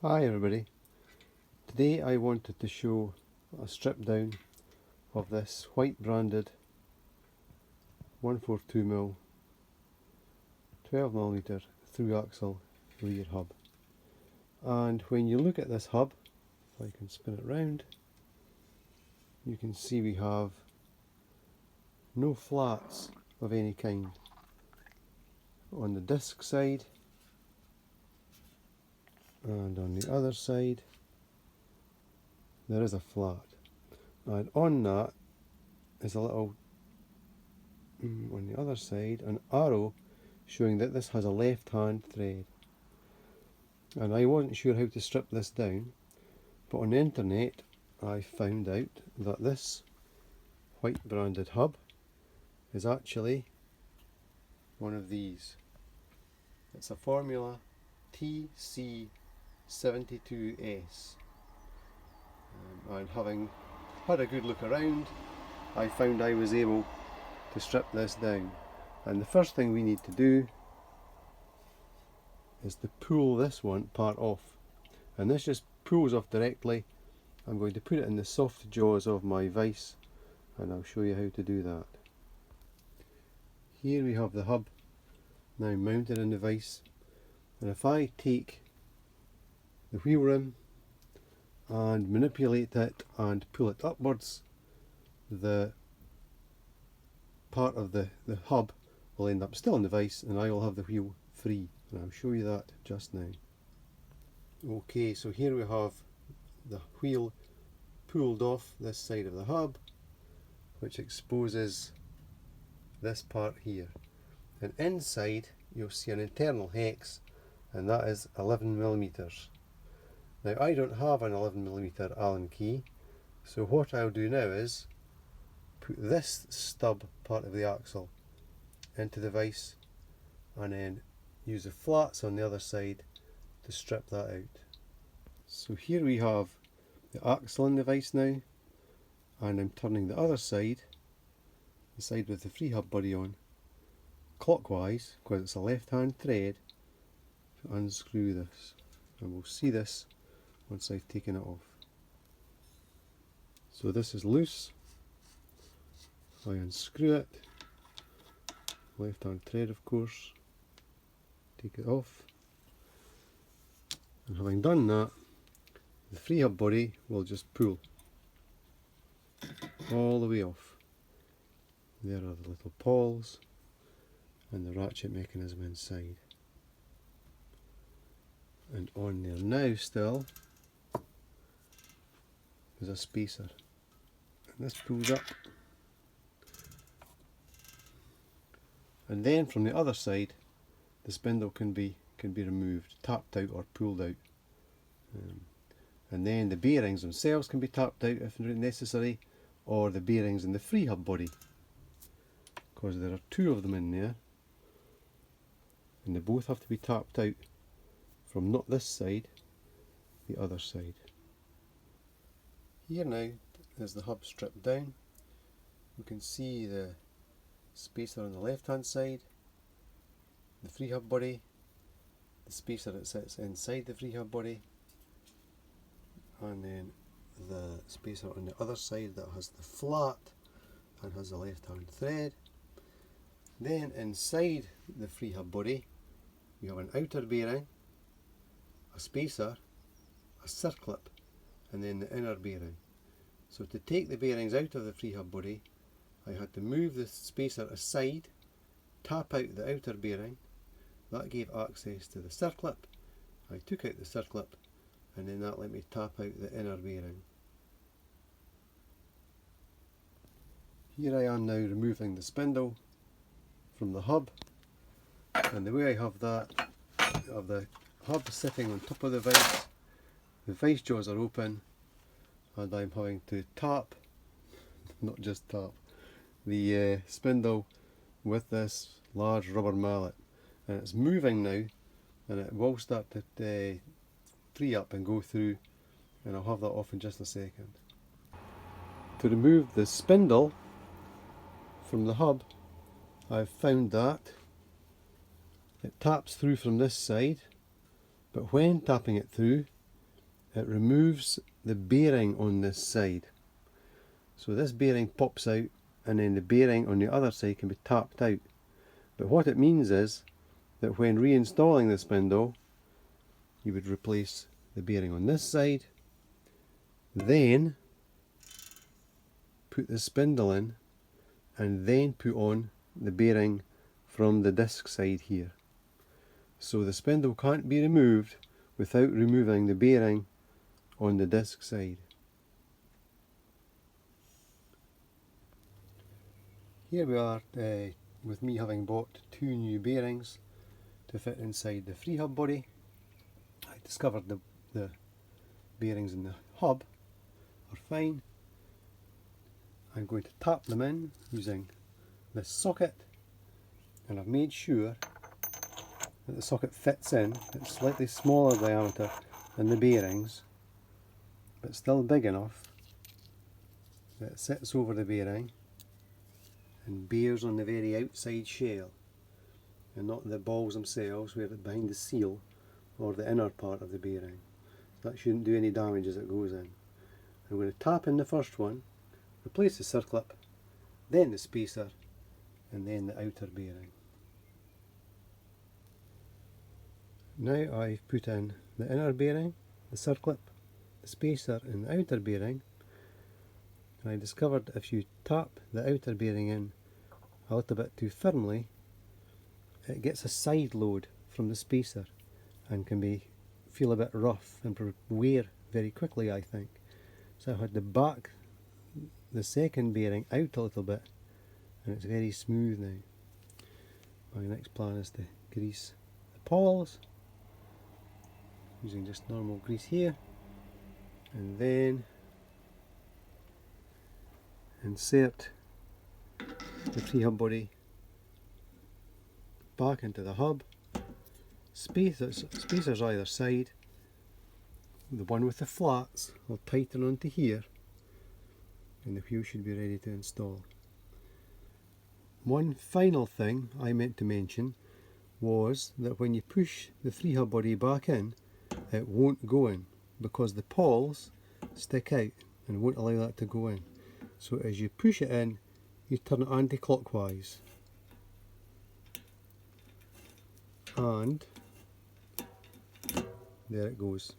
Hi everybody, today I wanted to show a strip down of this Whyte branded 142mm 12mm through axle rear hub. And when you look at this hub, if I can spin it round, you can see we have no flats of any kind. On the disc side and on the other side there is a flat, and on that is a little, on the other side, an arrow showing that this has a left hand thread. And I wasn't sure how to strip this down, but on the internet I found out that this Whyte branded hub is actually one of these. It's a Formula TC-72S. And having had a good look around, I found I was able to strip this down. And the first thing we need to do is to pull this one part off. And this just pulls off directly. I'm going to put it in the soft jaws of my vise and I'll show you how to do that. Here we have the hub now mounted in the vise, and if I take the wheel rim and manipulate it and pull it upwards, the part of the hub will end up still in the vise and I will have the wheel free, and I'll show you that just now. Okay, so here we have the wheel pulled off this side of the hub, which exposes this part here, and inside you'll see an internal hex, and that is 11mm. Now I don't have an 11mm Allen key, so what I'll do now is put this stub part of the axle into the vise and then use the flats on the other side to strip that out. So here we have the axle in the vise now, and I'm turning the other side, the side with the free hub body on, clockwise because it's a left hand thread, to unscrew this, and we'll see this once I've taken it off. So this is loose, I unscrew it, left hand thread of course, take it off, and having done that, the free hub body will just pull all the way off. There are the little pawls and the ratchet mechanism inside. And on there now still is a spacer. And this pulls up. And then from the other side the spindle can be removed, tapped out or pulled out. And then the bearings themselves can be tapped out if necessary, or the bearings in the free hub body, because there are two of them in there and they both have to be tapped out from not this side, the other side. Here now is the hub stripped down. You can see the spacer on the left hand side, the free hub body, the spacer that sits inside the free hub body, and then the spacer on the other side that has the flat and has the left hand thread. Then inside the free hub body we have an outer bearing, a spacer, a circlip, and then the inner bearing. So to take the bearings out of the free hub body, I had to move the spacer aside, tap out the outer bearing, that gave access to the circlip. I took out the circlip and then that let me tap out the inner bearing. Here I am now removing the spindle from the hub, and the way I have that, of the hub sitting on top of the vise jaws are open, and I'm having to tap, not just tap, the spindle with this large rubber mallet, and it's moving now, and it will start to free up and go through, and I'll have that off in just a second. To remove the spindle from the hub, I've found that it taps through from this side, but when tapping it through it removes the bearing on this side. So this bearing pops out, and then the bearing on the other side can be tapped out. But what it means is that when reinstalling the spindle, you would replace the bearing on this side, then put the spindle in, and then put on the bearing from the disc side here. So the spindle can't be removed without removing the bearing on the disc side. Here we are with me having bought 2 new bearings to fit inside the free hub body. I discovered the bearings in the hub are fine. I'm going to tap them in using this socket, and I've made sure that the socket fits in. It's slightly smaller diameter than the bearings, but still big enough that it sits over the bearing and bears on the very outside shell and not the balls themselves where it's behind the seal or the inner part of the bearing. That shouldn't do any damage as it goes in. I'm going to tap in the first one, replace the circlip, then the spacer, and then the outer bearing. Now I've put in the inner bearing, the circlip, the spacer and the outer bearing, and I discovered if you tap the outer bearing in a little bit too firmly, it gets a side load from the spacer and can feel a bit rough and wear very quickly, I think. So I had to back the second bearing out a little bit, and it's very smooth now. My next plan is to grease the pawls using just normal grease here, and then insert the free hub body back into the hub, spacers either side. The one with the flats will tighten onto here, and the wheel should be ready to install. One final thing I meant to mention was that when you push the free hub body back in, it won't go in because the pawls stick out and won't allow that to go in. So as you push it in, you turn it anti-clockwise, and there it goes.